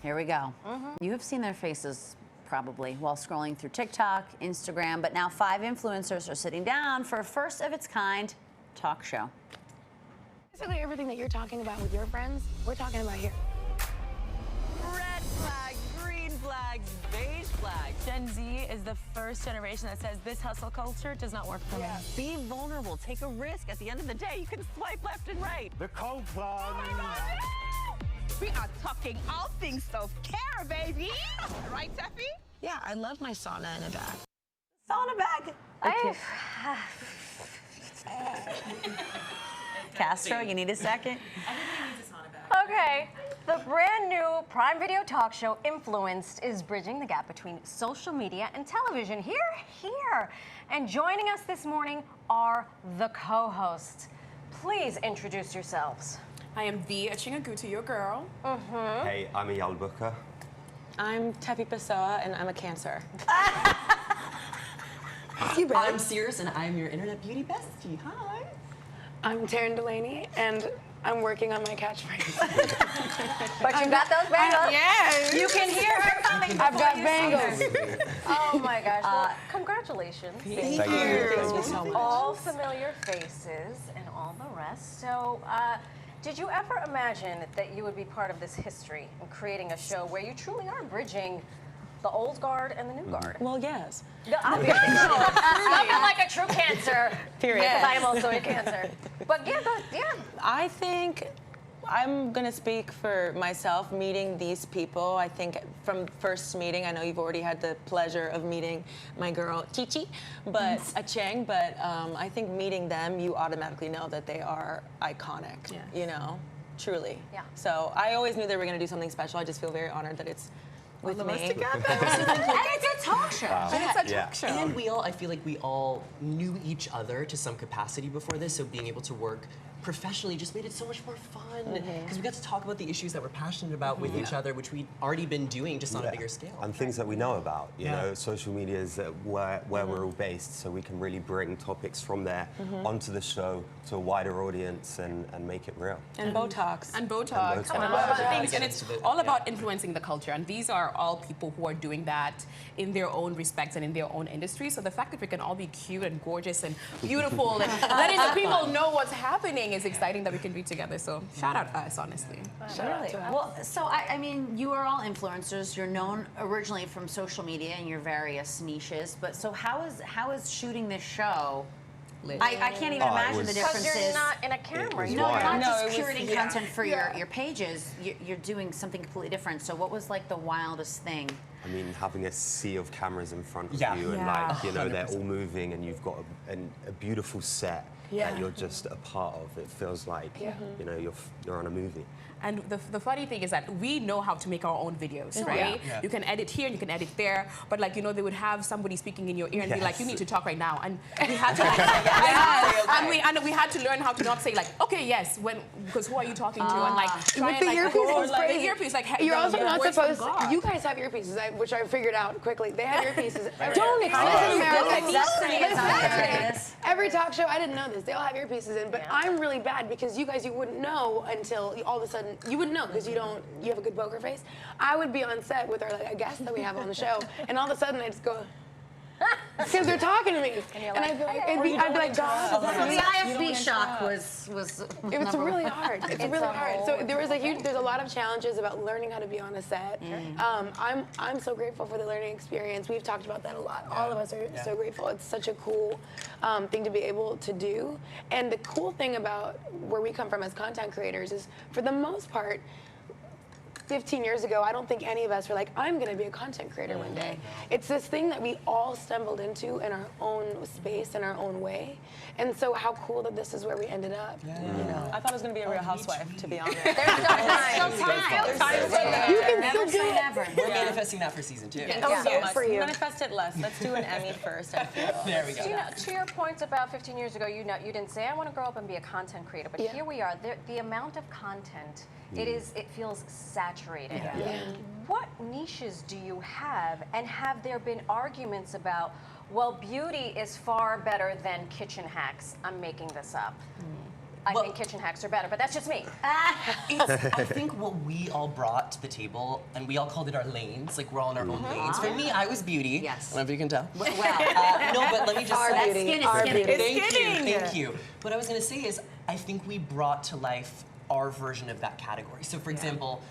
Here we go. You have seen their faces probably while scrolling through TikTok, Instagram, but now 5 influencers are sitting down for a first of its kind talk show. Basically everything that you're talking about with your friends, we're talking about here. Red flags, green flags, beige flags. Gen Z is the first generation that says this hustle culture does not work for me. Be vulnerable, take a risk. At the end of the day, you can swipe left and right. The cold plunge. We are talking all things self-care, baby. Right, Steffi? Yeah, I love my sauna in a bag. Sauna bag. Castro, you need a second? Okay, the brand new Prime Video talk show Influenced is bridging the gap between social media and television. Here. And joining us this morning are the co-hosts. Please introduce yourselves. I am the Achingagutu, your girl. Hey, I'm Eyal Booker. I'm Tepi Pessoa, and I'm a Cancer. I'm Sears, and I'm your internet beauty bestie. Hi. I'm Taryn Delaney, and I'm working on my catchphrase. But you got those bangles. Yes. You can hear her coming. I've got bangles. Oh my gosh. Well, congratulations. Thank you. Thank you so much. All familiar faces and all the rest. So, did you ever imagine that you would be part of this history and creating a show where you truly are bridging the old guard and the new guard? Well, yes. No, obviously. Nothing like a true Cancer. Period. Because I am also a Cancer. But yeah, I think I'm going to speak for myself meeting these people. I think from first meeting, I know you've already had the pleasure of meeting my girl, Chichi, but Acheng, but I think meeting them, you automatically know that they are iconic, you know, truly. Yeah. So I always knew they were going to do something special. I just feel very honored that it's with me. And it's a talk show. And it's a talk show. And I feel like we all knew each other to some capacity before this, so being able to work professionally just made it so much more fun because we got to talk about the issues that we're passionate about with each other, which we'd already been doing just on a bigger scale. And things that we know about, you know, social media is where we're all based, so we can really bring topics from there onto the show to a wider audience and make it real. And Botox. And Botox. And a lot of things. And it's all about influencing the culture. And these are all people who are doing that in their own respects and in their own industry. So the fact that we can all be cute and gorgeous and beautiful and letting the people know what's happening is exciting that we can be together. So shout out us, honestly. Really? Well, so I mean, you are all influencers. You're known originally from social media and your various niches. But so how is shooting this show? I can't even imagine the differences. because you're not in a camera. No, you're not just it was- curating content for your pages. You're doing something completely different. So what was like the wildest thing? I mean, having a sea of cameras in front of Yeah. you and like, you know, they're all moving and you've got a beautiful set that you're just a part of. It feels like, you know, you're on a movie. And the funny thing is that we know how to make our own videos, right? Yeah. You can edit here, you can edit there, but like, you know, they would have somebody speaking in your ear and be like, you need to talk right now. And we had to like, and we had to learn how to not say like, okay, yes, because who are you talking to? And like, try With and the like, earpiece, it's the crazy. earpiece, like, hey, You're also your not voice from supposed. God. You guys have earpieces, which I figured out quickly. They have earpieces. Don't explain Yes. Every talk show, I didn't know this. They all have earpieces in, but I'm really bad because you guys, you wouldn't know until all of a sudden you wouldn't know because you have a good poker face. I would be on set with a guest that we have on the show, and all of a sudden I just go. Because they're talking to me, and I'd be like, God, The IFB shock was. it was really hard. It's really hard. So there's a lot of challenges about learning how to be on a set. I'm so grateful for the learning experience. We've talked about that a lot. All of us are so grateful. It's such a cool thing to be able to do. And the cool thing about where we come from as content creators is, for the most part, 15 years ago, I don't think any of us were like, I'm going to be a content creator one day. It's this thing that we all stumbled into in our own space, in our own way. And so how cool that this is where we ended up. You know? I thought it was going to be a Real Housewife, to be honest. There's still time. You can still do it. Never. We're manifesting that for season 2. So much for you. Manifest it less. Let's do an Emmy first, I feel. There we go. You know, to your point about 15 years ago, you didn't say I want to grow up and be a content creator, but here we are. The amount of content, it feels saturated. What niches do you have, and have there been arguments about, well, beauty is far better than kitchen hacks? I'm making this up. I think kitchen hacks are better, but that's just me. I think what we all brought to the table, and we all called it our lanes, like we're all in our own lanes. For me, I was beauty. Yes. I don't know if you can tell. Well, No, but let me just say. skin is skin. Thank you. What I was going to say is, I think we brought to life our version of that category. So, for example,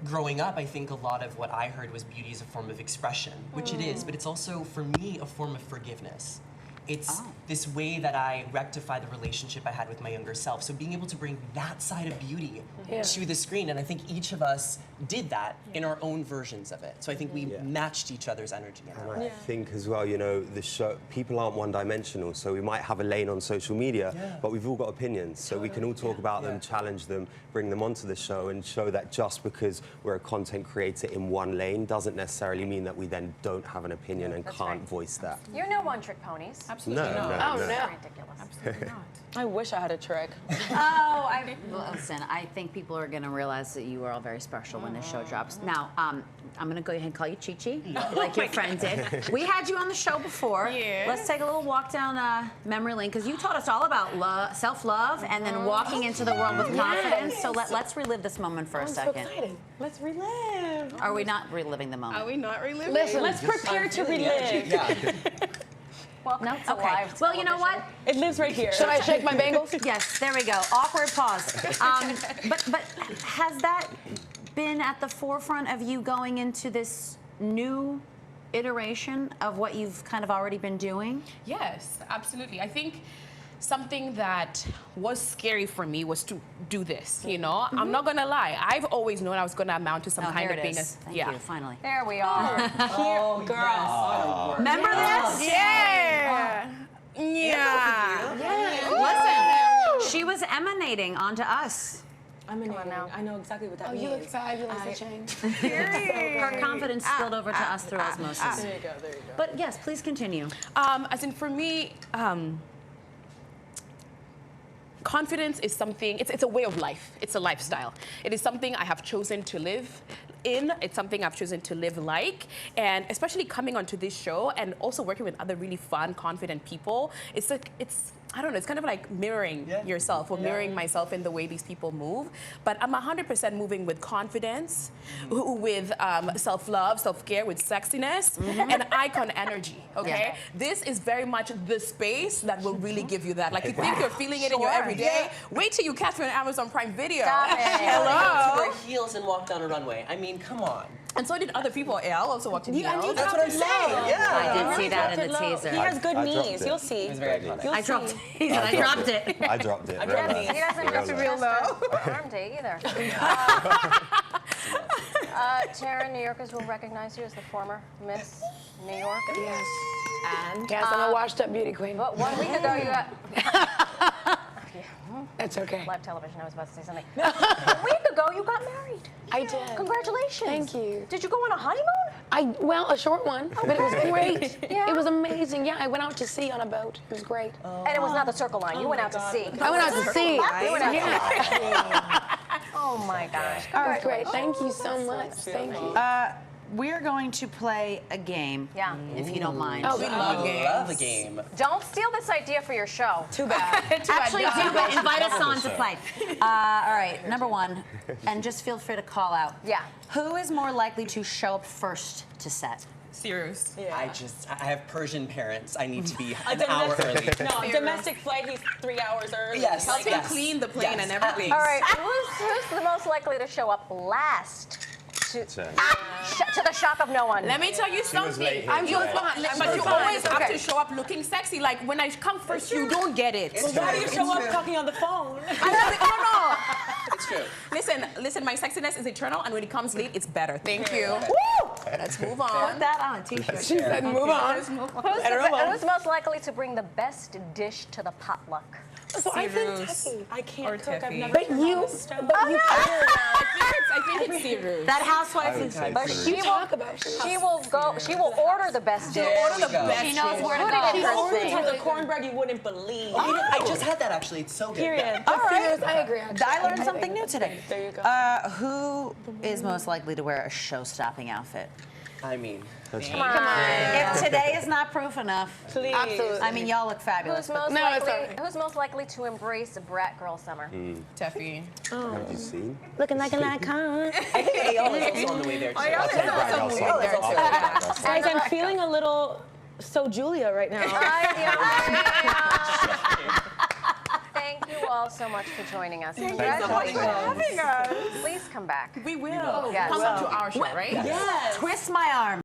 growing up, I think a lot of what I heard was beauty is a form of expression, which it is, but it's also, for me, a form of forgiveness. It's this way that I rectify the relationship I had with my younger self. So being able to bring that side of beauty to the screen, and I think each of us did that in our own versions of it. So I think we matched each other's energy. And I think as well, you know, the show, people aren't one-dimensional, so we might have a lane on social media, but we've all got opinions, so we can all talk about them, challenge them, bring them onto the show, and show that just because we're a content creator in one lane doesn't necessarily mean that we then don't have an opinion and can't voice that. You're no one-trick ponies. Absolutely not. Oh, no. Ridiculous. Absolutely not. I wish I had a trick. Listen, I think people are going to realize that you are all very special when this show drops. Now, I'm going to go ahead and call you Chi-Chi, like your friend did. We had you on the show before. Yeah. Let's take a little walk down memory lane, because you taught us all about self-love and then walking into the world with confidence. So let's relive this moment for a I'm so second. excited. Let's relive. Are we not reliving the moment? Are we not reliving? Listen, Let's prepare to relive. Welcome to Okay. live Well, you know what? television. It lives right here. should I shake my bangles? Yes, there we go. Awkward pause. But has that been at the forefront of you going into this new iteration of what you've kind of already been doing? Yes, absolutely. I think something that was scary for me was to do this, you know? I'm not gonna lie. I've always known I was gonna amount to some kind here of it being is. a Thank you, finally. There we are. Girls. Remember this? Yeah. Yeah. Listen, she was emanating onto us. I'm in on now. I know exactly what that Oh, means. you look fabulous, Jane. Her confidence spilled over to us through osmosis. There you go, there you go. But yes, please continue. As in, for me, confidence is something, it's a way of life. It's a lifestyle. It is something I have chosen to live in. It's something I've chosen to live like. And especially coming onto this show and also working with other really fun, confident people, it's like, I don't know, it's kind of like mirroring yourself or mirroring myself in the way these people move. But I'm 100% moving with confidence, with self-love, self-care, with sexiness, and icon energy, okay? This is very much the space that will really give you that. Like, you think you're feeling it in your everyday, wait till you catch me on Amazon Prime Video. Stop it. To wear heels and walk down a runway. I mean, come on. And so did other people. Yeah, I'll also walk to heels. That's what I'm saying. Yeah. I did see that in the He teaser. has good I dropped knees. it. You'll see. It was very iconic. I dropped it. He said, I dropped it. I dropped it. I real dropped life. He doesn't Real get to life. real arm day either. Tara, New Yorkers will recognize you as the former Miss New York. Yes. And Yes, I'm a washed-up beauty queen. but 1 week ago you got That's okay. live television. I was about to say something. 1 week ago you got married. I did. Congratulations. Thank you. Did you go on a honeymoon? Well, a short one, but it was great. Yeah. It was amazing. Yeah, I went out to sea on a boat. It was great. And it was not the Circle Line. You went out to sea. I went out to sea. You went out to Yeah, Oh my gosh. it was great. Thank you so much. Thank you. We're going to play a game, Yeah. if you don't mind. Oh, We God. love I games. love the game. Don't steal this idea for your show. Too bad. Actually, do, but invite us on to play. All right, number one, and just feel free to call out. Yeah. Who is more likely to show up first to set? Serious. I have Persian parents. I need to be an hour early. No, domestic flight, he's 3 hours early. Yes. Help him clean the plane and everything. All right. Who's the most likely to show up last? To the shock of no one. Let me tell you late something. here I'm today. but you always have to show up looking sexy. Like when I come first, you don't get it. Why do you show up talking on the phone? No. It's true. Listen, my sexiness is eternal, and when it comes late, it's better. Thank you. Woo! Let's move on. Put that on a t-shirt. She said, move on. Who's most likely to bring the best dish to the potluck? So I think Cyrus. Tessie. I can't Or cook. I've Tiffy. never But been you, on the stove. but you, I think it's serious. That housewife I would is. say But Peru. she you will. talk about food. She will order the best dish. Order the best. She knows where to Put it go. in She her orders thing. with the cornbread you wouldn't believe. I just had that actually. It's so good. Period. All right. I agree, actually. I learned something new today. There you go. Who is most likely to wear a show-stopping outfit? I mean, Come on. If today is not proof enough, Please. Absolutely. I mean, y'all look fabulous. Who's most, No, it's likely, all right. who's most likely to embrace a brat girl summer? Teffy. Have you seen? Looking like an icon. I think Ayala is also on the way there too. Guys, I'm feeling a little so Julia right now. Thank you all so much for joining us. Thanks so much for having Please come back. We will. Yes. Come on to our show, right? Yes. Twist my arm.